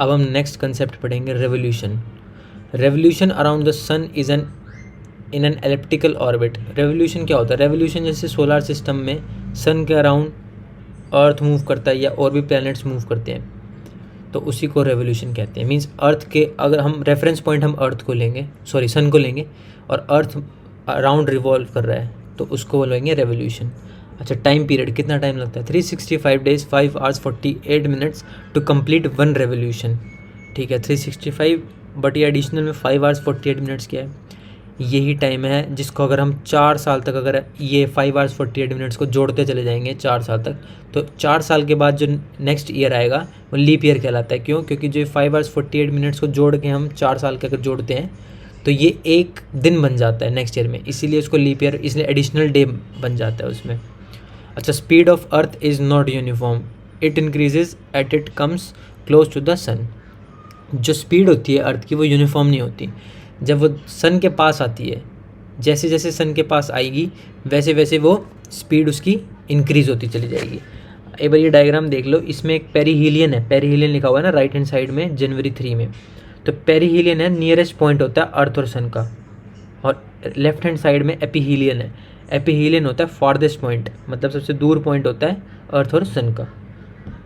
अब हम next concept पढ़ेंगे revolution. Revolution around the sun is an in an elliptical orbit. Revolution क्या होता है? रेवोल्यूशन जैसे सोलर सिस्टम में सन के अराउंड अर्थ मूव करता है या और भी प्लैनेट्स मूव करते हैं, तो उसी को रेवोल्यूशन कहते हैं। मींस अर्थ के, अगर हम रेफरेंस पॉइंट हम अर्थ को लेंगे, सॉरी सन को लेंगे, और अर्थ अराउंड रिवॉल्व कर रहा है, तो उसको बोलेंगे रेवोल्यूशन। अच्छा, टाइम पीरियड कितना टाइम लगता है? 365 days 5 hours 48 minutes to complete one revolution. ठीक है, 365, बट ये एडिशनल में 5 आवर्स 48 मिनट्स क्या है? यही टाइम है जिसको अगर हम 4 साल तक, अगर ये 5 आवर्स 48 मिनट्स को जोड़ते चले जाएंगे 4 साल तक, तो 4 साल के बाद जो नेक्स्ट ईयर आएगा वो लीप ईयर कहलाता है। क्यों? क्योंकि जो 5 आवर्स 48 मिनट्स को जोड़ के हम 4 साल के अगर जोड़ते हैं तो ये एक दिन बन जाता है नेक्स्ट ईयर में, इसीलिए उसको लीप ईयर, इसलिए एडिशनल डे बन जाता है उसमें। अच्छा, speed of earth is not uniform, it increases at it comes close to the sun. जो स्पीड होती है अर्थ की वो यूनिफॉर्म नहीं होती। जब वो सन के पास आती है, जैसे जैसे सन के पास आएगी वैसे वैसे वो स्पीड उसकी इंक्रीज़ होती चली जाएगी। एक बार ये डायग्राम देख लो, इसमें एक पेरीहीलियन है, पेरीहीलियन लिखा हुआ है ना राइट हैंड साइड में, जनवरी 3 में। तो पेरीहीलियन है, नियरेस्ट पॉइंट होता है अर्थ और सन का, और लेफ्ट हैंड साइड में एपीहीलियन है। एपीहीलियन होता है फारदेस्ट पॉइंट, मतलब सबसे दूर पॉइंट होता है अर्थ और सन का।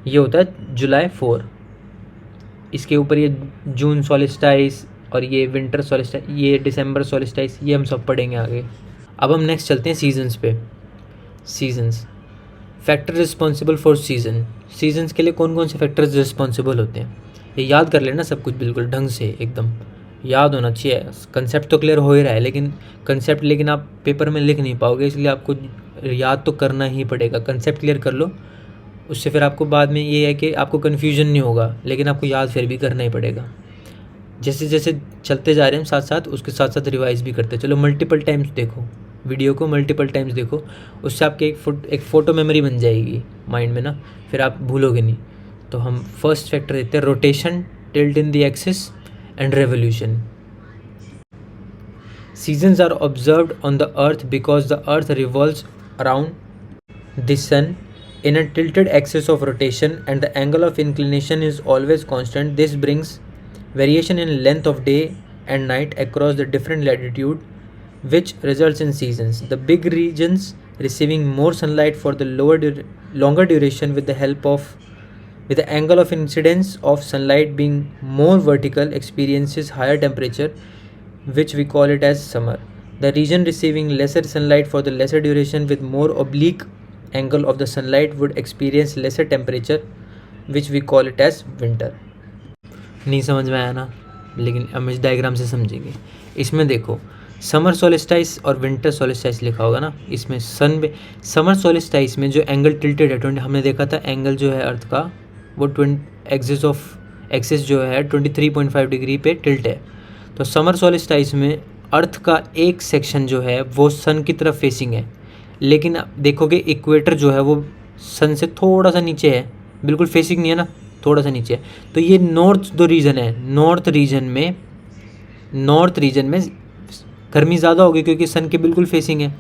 ये होता है जुलाई 4। इसके ऊपर ये जून सोलिस्टाइस और ये विंटर सोलिस्टाइस, ये दिसंबर सोलिस्टाइस, ये हम सब पढ़ेंगे आगे। अब हम नेक्स्ट चलते हैं सीजन्स पे। Seasons, factor responsible for season. Seasons के लिए कौन कौन से फैक्टर्स रिस्पॉन्सिबल होते हैं, ये याद कर लेना सब कुछ, बिल्कुल ढंग से एकदम याद होना चाहिए। कंसेप्ट तो क्लियर हो ही रहा है, लेकिन आप पेपर में लिख नहीं पाओगे, इसलिए आपको याद तो करना ही पड़ेगा। कंसेप्ट क्लियर कर लो, उससे फिर आपको बाद में ये है कि आपको कन्फ्यूजन नहीं होगा, लेकिन आपको याद फिर भी करना ही पड़ेगा। जैसे जैसे चलते जा रहे हैं साथ साथ, उसके साथ साथ रिवाइज भी करते चलो। मल्टीपल टाइम्स देखो वीडियो को, मल्टीपल टाइम्स देखो, उससे आपके एक फ़ोटो मेमोरी बन जाएगी माइंड में ना, फिर आप भूलोगे नहीं। तो हम फर्स्ट फैक्टर देते हैं rotation, tilt in the axis and revolution. Seasons are observed on the earth because the earth revolves around the sun in a tilted axis of rotation and the angle of inclination is always constant. This brings variation in length of day and night across the different latitude, which results in seasons. The big regions receiving more sunlight for the longer duration with the angle of incidence of sunlight being more vertical experiences higher temperature, which we call it as summer. The region receiving lesser sunlight for the lesser duration with more oblique angle of the sunlight would experience lesser temperature, which we call it as winter. नहीं समझ में आया ना, लेकिन हम इस diagram से समझेंगे। इसमें देखो समर सोलिस्टाइस और विंटर सोलिस्टाइस लिखा होगा ना, इसमें समर सोलिस्टाइस में जो एंगल टिल्टेड है 20, हमने देखा था एंगल जो है अर्थ का वो एक्सिस जो है 23.5 डिग्री पे टिल्ट है। तो समर सोलिस्टाइस में अर्थ का एक सेक्शन जो है वो सन की तरफ फेसिंग है, लेकिन देखोगे इक्वेटर जो है वो सन से थोड़ा सा नीचे है, बिल्कुल फेसिंग नहीं है ना, थोड़ा सा नीचे है। तो ये नॉर्थ जो रीजन है, नॉर्थ रीजन में गर्मी ज़्यादा होगी क्योंकि सन के बिल्कुल फेसिंग है,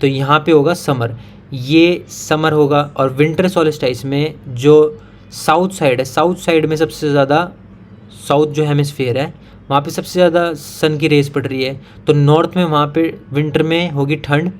तो यहाँ पे होगा समर, ये समर होगा। और विंटर सोलिस्टाइस में जो साउथ साइड है, साउथ साइड में सबसे ज़्यादा, साउथ जो हेमिस्फीयर है वहाँ पे सबसे ज़्यादा सन की रेस पड़ रही है, तो नॉर्थ में वहाँ पे विंटर में होगी ठंड,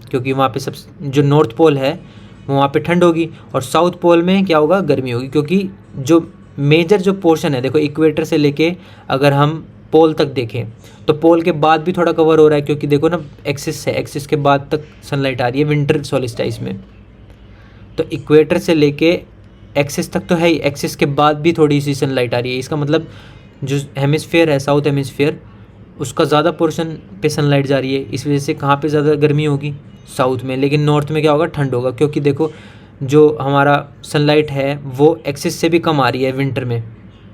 क्योंकि वहाँ पे सब जो नॉर्थ पोल है वहाँ पे ठंड होगी, और साउथ पोल में क्या होगा, गर्मी होगी। क्योंकि जो मेजर जो पोर्शन है, देखो इक्वेटर से लेके अगर हम पोल तक देखें तो पोल के बाद भी थोड़ा कवर हो रहा है, क्योंकि देखो ना एक्सिस है, एक्सिस के बाद तक सनलाइट आ रही है विंटर सोलिस्टाइस में। तो इक्वेटर से लेके एक्सिस तक तो है ही, एक्सिस के बाद भी थोड़ी सी सनलाइट आ रही है। इसका मतलब जो हेमिस्फीयर है, साउथ हेमिस्फीयर, उसका ज़्यादा पोर्शन पे सनलाइट जा रही है, इस वजह से कहाँ पे ज़्यादा गर्मी होगी, साउथ में। लेकिन नॉर्थ में क्या होगा, ठंड होगा, क्योंकि देखो जो हमारा सनलाइट है वो एक्सिस से भी कम आ रही है विंटर में।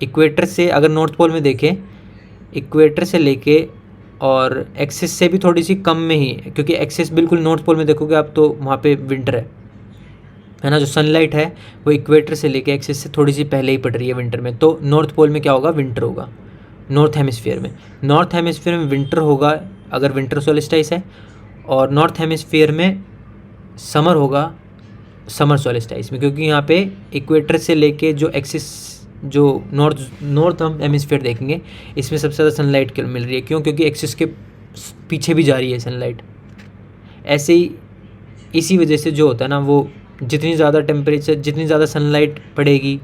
इक्वेटर से अगर नॉर्थ पोल में देखें, इक्वेटर से लेके और एक्सिस से भी थोड़ी सी कम में ही, क्योंकि एक्सिस बिल्कुल नॉर्थ पोल में देखोगे आप तो वहाँ पे विंटर है ना। जो सनलाइट है वो इक्वेटर से लेके एक्सिस से थोड़ी सी पहले ही पड़ रही है विंटर में, तो नॉर्थ पोल में क्या होगा, विंटर होगा नॉर्थ हेमिस्फीयर में। नॉर्थ हेमिस्फीयर में विंटर होगा अगर विंटर सोलिस्टाइस है, और नॉर्थ हेमिस्फीयर में समर होगा समर सोलिस्टाइस में, क्योंकि यहाँ पे इक्वेटर से लेके जो एक्सिस जो नॉर्थ हम हेमिस्फीयर देखेंगे, इसमें सबसे ज़्यादा सनलाइट मिल रही है। क्यों? क्योंकि एक्सिस के पीछे भी जा रही है सनलाइट। ऐसे ही इसी वजह से जो होता है ना, वो जितनी ज़्यादा टेम्परेचर, जितनी ज़्यादा सनलाइट पड़ेगी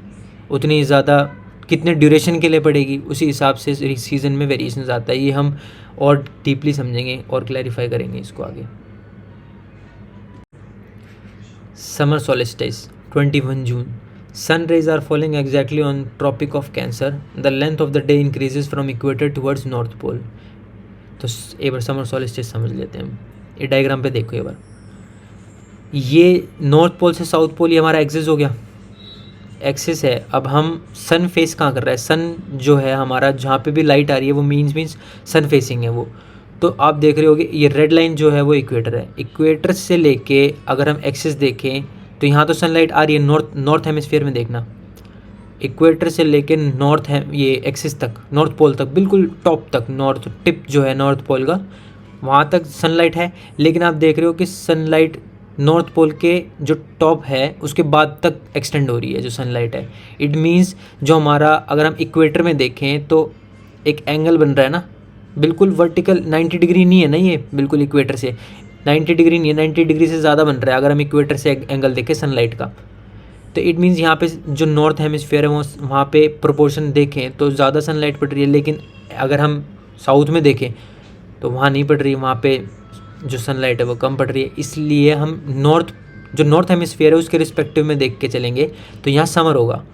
उतनी ज़्यादा कितने ड्यूरेशन के लिए पड़ेगी, उसी हिसाब से सीज़न में वेरिएशंस आता है। ये हम और डीपली समझेंगे और क्लैरिफाई करेंगे इसको आगे। Summer solstice 21 June. Sun rays are falling exactly on Tropic of Cancer. The length of the day increases from equator towards north pole. तो एक बार समर सोलिस्टिस समझ लेते हैं हम। ये डायग्राम पे देखो एक बार, ये नॉर्थ पोल से साउथ पोल ये हमारा एक्सिस हो गया, एक्सिस है। अब हम सन फेस कहाँ कर रहा है, सन जो है हमारा जहाँ पे भी लाइट आ रही है वो मीन्स सन फेसिंग है वो। तो आप देख रहे होगे ये रेड लाइन जो है वो इक्वेटर है। इक्वेटर से लेके अगर हम एक्सिस देखें तो यहाँ तो सनलाइट आ रही है नॉर्थ हेमिस्फीयर में, देखना इक्वेटर से लेके नॉर्थ है ये एक्सिस तक, नॉर्थ पोल तक, बिल्कुल टॉप तक, नॉर्थ टिप जो है नॉर्थ पोल का, वहाँ तक सनलाइट है। लेकिन आप देख रहे हो कि सनलाइट नॉर्थ पोल के जो टॉप है उसके बाद तक एक्सटेंड हो रही है जो सनलाइट है। इट मीन्स जो हमारा अगर हम इक्वेटर में देखें तो एक एंगल बन रहा है ना, बिल्कुल वर्टिकल 90 डिग्री नहीं है ना, ये बिल्कुल इक्वेटर से 90 डिग्री नहीं है, 90 डिग्री से ज़्यादा बन रहा है अगर हम इक्वेटर से एंगल देखें सनलाइट का। तो इट मीन्स यहाँ पे जो नॉर्थ हेमिस्फीयर है वो वहाँ पे प्रोपोर्शन देखें तो ज़्यादा सनलाइट पड़ रही है। लेकिन अगर हम साउथ में देखें तो वहाँ नहीं पड़ रही, वहाँ पे जो सनलाइट है वो कम पड़ रही है। इसलिए हम जो नॉर्थ हेमिस्फीयर है उसके रिस्पेक्टिव में देख के चलेंगे तो यहाँ समर होगा,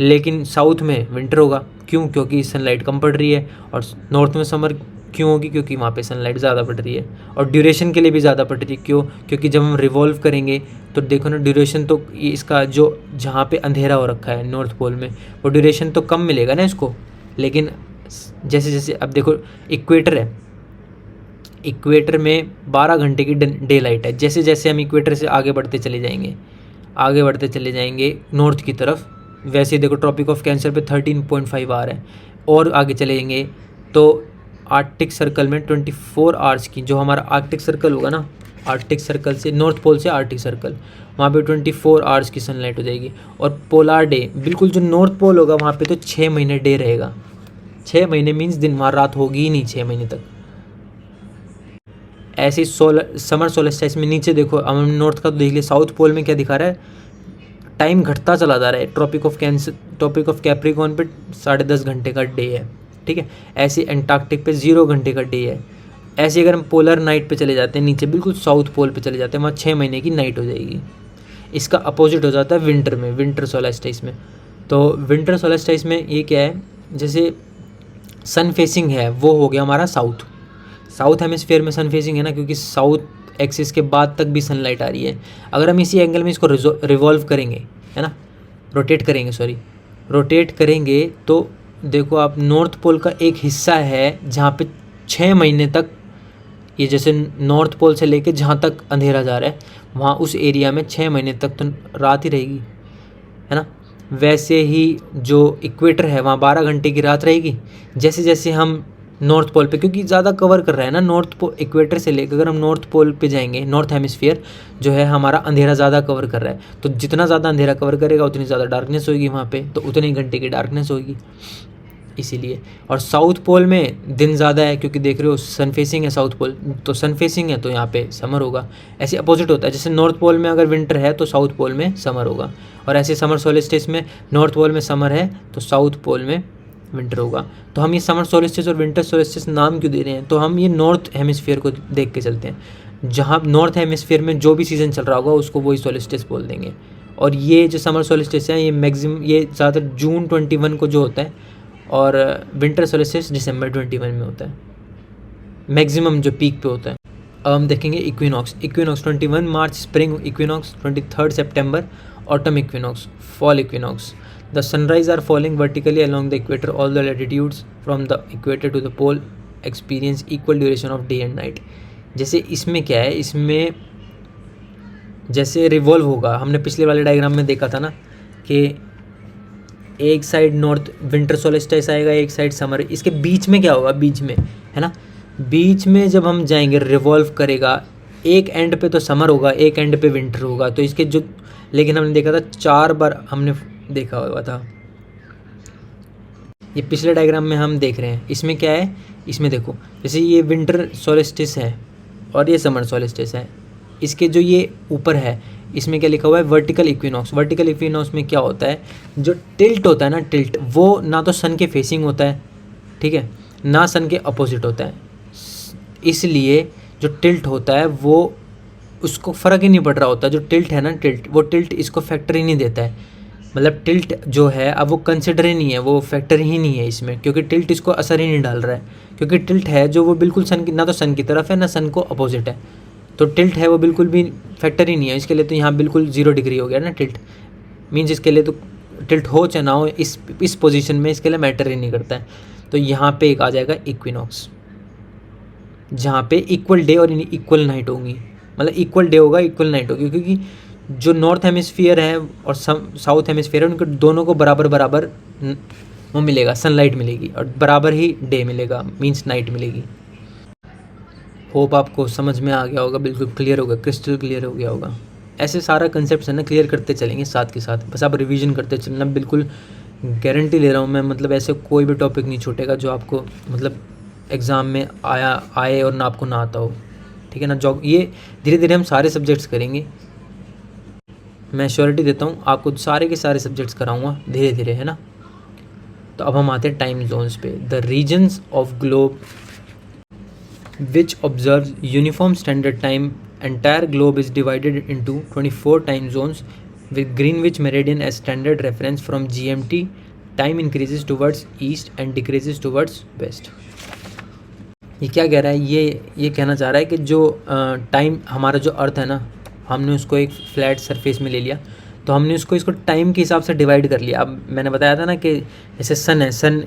लेकिन साउथ में विंटर होगा। क्यों? क्योंकि सनलाइट कम पड़ रही है। और नॉर्थ में समर क्यों होगी? क्योंकि वहाँ पे सनलाइट ज़्यादा पड़ रही है और ड्यूरेशन के लिए भी ज़्यादा पड़ रही है। क्यों? क्योंकि जब हम रिवॉल्व करेंगे तो देखो ना, ड्यूरेशन तो इसका जो जहाँ पे अंधेरा हो रखा है नॉर्थ पोल में वो ड्यूरेशन तो कम मिलेगा ना इसको। लेकिन जैसे जैसे अब देखो इक्वेटर है, इक्वेटर में 12 घंटे की डे लाइट है। जैसे जैसे हम इक्वेटर से आगे बढ़ते चले जाएंगे नॉर्थ की तरफ, वैसे देखो ट्रॉपिक ऑफ कैंसर पे 13.5 आवर है। और आगे चले जाएंगे तो आर्कटिक सर्कल में 24 आवर्स की, जो हमारा आर्कटिक सर्कल होगा ना, आर्कटिक सर्कल से नॉर्थ पोल से आर्कटिक सर्कल, वहाँ पे 24 आवर्स की सनलाइट हो जाएगी। और पोलार डे बिल्कुल जो नॉर्थ पोल होगा वहाँ पे तो 6 महीने डे रहेगा। 6 महीने मीन्स दिन, वहाँ रात होगी ही नहीं 6 महीने तक। ऐसे समर सोलिस्टिस में नीचे देखो, हम नॉर्थ का तो देख लिया, साउथ पोल में क्या दिखा रहा है, टाइम घटता चला जा रहा है। ट्रॉपिक ऑफ कैप्रिकॉर्न पे 10.5 घंटे का डे है, ठीक है। ऐसे एंटार्क्टिक पे 0 घंटे का डे है। ऐसे अगर हम पोलर नाइट पे चले जाते हैं नीचे, बिल्कुल साउथ पोल पे चले जाते हैं, वहाँ 6 महीने की नाइट हो जाएगी। इसका अपोजिट हो जाता है विंटर में, विंटर सोलिस्टिस में। तो विंटर सोलिस्टिस में ये क्या है, जैसे सन फेसिंग है वो हो गया हमारा साउथ हेमिस्फीयर में सन फेसिंग है ना, क्योंकि साउथ एक्सिस के बाद तक भी सनलाइट आ रही है। अगर हम इसी एंगल में इसको रिवॉल्व करेंगे, है ना, रोटेट करेंगे तो देखो आप नॉर्थ पोल का एक हिस्सा है जहाँ पे 6 महीने तक, ये जैसे नॉर्थ पोल से लेके जहाँ तक अंधेरा जा रहा है वहाँ उस एरिया में 6 महीने तक तो रात ही रहेगी, है ना। वैसे ही जो इक्वेटर है वहाँ 12 घंटे की रात रहेगी। जैसे जैसे हम नॉर्थ पोल पे, क्योंकि ज़्यादा कवर कर रहा है ना नॉर्थ पोल, इक्वेटर से लेकर अगर हम नॉर्थ पोल पे जाएंगे, नॉर्थ हेमिस्फीयर जो है हमारा अंधेरा ज़्यादा कवर कर रहा है, तो जितना ज़्यादा अंधेरा कवर करेगा उतनी ज़्यादा डार्कनेस होगी वहाँ पे, तो उतने ही घंटे की डार्कनेस होगी इसीलिए। और साउथ पोल में दिन ज़्यादा है, क्योंकि देख रहे हो सन फेसिंग है साउथ पोल, तो सन फेसिंग है तो यहाँ पे समर होगा। ऐसे अपोजिट होता है, जैसे नॉर्थ पोल में अगर विंटर है तो साउथ पोल में समर होगा, और ऐसे समर सोलिस्टिस में नॉर्थ पोल में समर है तो साउथ पोल में विंटर होगा। तो हम ये समर सोलिस्टिस और विंटर सोलिस्टिस नाम क्यों दे रहे हैं, तो हम ये नॉर्थ हेमिस्फीयर को देख के चलते हैं। जहाँ नॉर्थ हेमिस्फीयर में जो भी सीज़न चल रहा होगा उसको वही सोलिस्टिस बोल देंगे। और ये जो समर सोलिस्टिस है ये मैक्सिमम, ये ज़्यादातर जून 21 को जो होता है, और विंटर सोलिस्टिस दिसंबर 21 में होता है, मैक्सिमम जो पीक पे होता है। अब हम देखेंगे equinox 21 March spring equinox, 23 September autumn equinox, fall equinox. The sunrise are falling vertically along the equator. All the latitudes from the equator to the pole experience equal duration of day and night. जैसे इसमें क्या है, इसमें जैसे revolve होगा, हमने पिछले वाले डायग्राम में देखा था ना कि एक साइड नॉर्थ विंटर सोलिस्टिस आएगा, एक साइड समर। इसके बीच में क्या होगा, बीच में, है ना, बीच में जब हम जाएंगे रिवॉल्व करेगा, एक एंड पे तो समर होगा, एक एंड पे विंटर होगा। तो इसके जो, लेकिन हमने देखा था 4 बार हमने देखा हुआ था ये पिछले डायग्राम में हम देख रहे हैं, इसमें क्या है, इसमें देखो जैसे ये विंटर सोलिस्टिस है और ये समर सोलिस्टिस है, इसके जो ये ऊपर है इसमें क्या लिखा हुआ है, वर्टिकल इक्विनॉक्स। वर्टिकल इक्विनॉक्स में क्या होता है, जो टिल्ट होता है ना, टिल्ट वो ना तो सन के फेसिंग होता है, ठीक है, ना सन के अपोजिट होता है, इसलिए जो टिल्ट होता है वो उसको फ़र्क ही नहीं पड़ रहा होता। जो टिल्ट है ना, टिल्ट, वो टिल्ट इसको फैक्टर ही नहीं देता है, मतलब टिल्ट जो है अब वो कंसिडर ही नहीं है, वो फैक्टर ही नहीं है इसमें, क्योंकि टिल्ट इसको असर ही नहीं डाल रहा है, क्योंकि टिल्ट है जो वो बिल्कुल सन की, ना तो सन की तरफ है ना सन को अपोजिट है, तो टिल्ट है वो बिल्कुल भी फैक्टर ही नहीं है इसके लिए। तो यहाँ बिल्कुल 0 डिग्री हो गया ना टिल्ट, मीन्स इसके लिए तो टिल्ट हो चाहे ना हो, इस पोजीशन में इसके लिए मैटर ही नहीं करता है। तो यहाँ पे एक आ जाएगा इक्विनॉक्स, जहाँ पे इक्वल डे और इक्वल नाइट होंगी, मतलब इक्वल डे होगा इक्वल नाइट होगी, क्योंकि जो नॉर्थ हेमिस्फीयर है और साउथ हेमिस्फीयर है उनको दोनों को बराबर बराबर वो मिलेगा, सनलाइट मिलेगी और बराबर ही डे मिलेगा, मीन्स नाइट मिलेगी। होप आपको समझ में आ गया होगा, बिल्कुल क्लियर होगा, क्रिस्टल क्लियर हो गया होगा। ऐसे सारा कंसेप्ट है ना क्लियर करते चलेंगे साथ के साथ, बस आप रिवीजन करते चलना, बिल्कुल गारंटी ले रहा हूँ मैं, मतलब ऐसे कोई भी टॉपिक नहीं छूटेगा जो आपको मतलब एग्ज़ाम में आए और ना आपको ना आता हो, ठीक है ना। ये धीरे धीरे हम सारे सब्जेक्ट्स करेंगे, मैं श्योरिटी देता हूँ आपको सारे के सारे सब्जेक्ट्स कराऊंगा धीरे धीरे, है ना। तो अब हम आते हैं टाइम जोन्स पे। The regions of globe which observe uniform standard time, entire globe is divided into 24 time zones with Greenwich meridian as standard reference. From GMT time increases towards east and decreases towards west. ये क्या कह रहा है, ये कहना चाह रहा है कि जो टाइम हमारा जो अर्थ है ना, हमने उसको एक फ्लैट सरफेस में ले लिया, तो हमने इसको टाइम के हिसाब से डिवाइड कर लिया। अब मैंने बताया था ना कि जैसे सन है, सन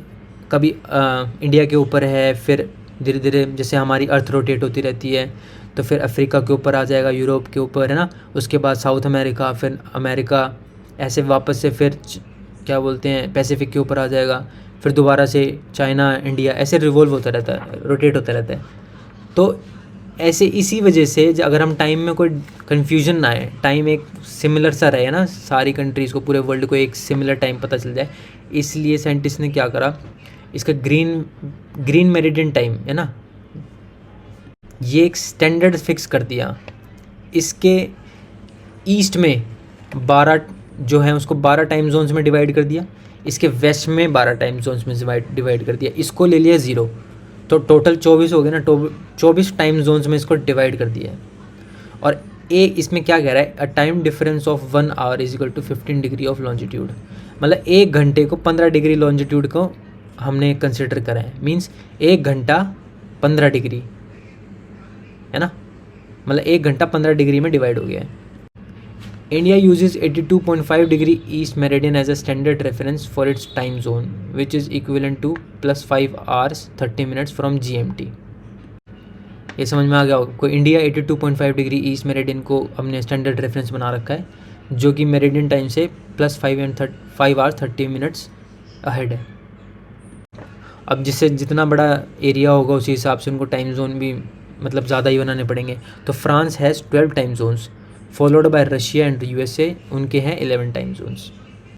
कभी इंडिया के ऊपर है, फिर धीरे धीरे जैसे हमारी अर्थ रोटेट होती रहती है तो फिर अफ्रीका के ऊपर आ जाएगा, यूरोप के ऊपर, है ना, उसके बाद साउथ अमेरिका, फिर अमेरिका, ऐसे वापस से फिर क्या बोलते हैं पैसिफिक के ऊपर आ जाएगा, फिर दोबारा से चाइना, इंडिया, ऐसे रिवॉल्व होता रहता है, रोटेट होता रहता है। तो ऐसे इसी वजह से अगर हम टाइम में कोई कन्फ्यूजन ना आए, टाइम एक सिमिलर सा रहे ना, सारी कंट्रीज़ को, पूरे वर्ल्ड को एक सिमिलर टाइम पता चल जाए, इसलिए साइंटिस्ट ने क्या करा, इसका ग्रीन मेरिडियन टाइम है ना, ये एक स्टैंडर्ड फिक्स कर दिया। इसके ईस्ट में 12 जो है उसको 12 टाइम जोन्स में डिवाइड कर दिया, इसके वेस्ट में 12 टाइम जोन्स में डिवाइड कर दिया, इसको ले लिया 0, तो टोटल 24 हो गए ना, 24 टाइम जोन्स में इसको डिवाइड कर दिया है। और इसमें क्या कह रहा है, a time difference of 1 hour is equal to 15 degree of longitude, मतलब 1 घंटे को 15 डिग्री लॉन्जिट्यूड को हमने कंसिडर करा है, मीन्स 1 घंटा 15 डिग्री, है ना, मतलब 1 घंटा 15 डिग्री में डिवाइड हो गया है। India uses 82.5 degree east meridian as a standard reference for its time zone which is equivalent to +5 hours 30 minutes from GMT। ये समझ में आ गया होगा, इंडिया 82.5 डिग्री ईस्ट मेरिडियन को हमने स्टैंडर्ड रेफरेंस बना रखा है, जो कि मेरिडियन टाइम से +5 hours 30 minutes अहेड है। अब जिससे जितना बड़ा एरिया होगा उसी हिसाब से उनको टाइम जोन भी मतलब ज़्यादा ही बनाने पड़ेंगे। तो France has 12 time zones, followed by Russia and USA, उनके हैं 11 टाइम जोन्स।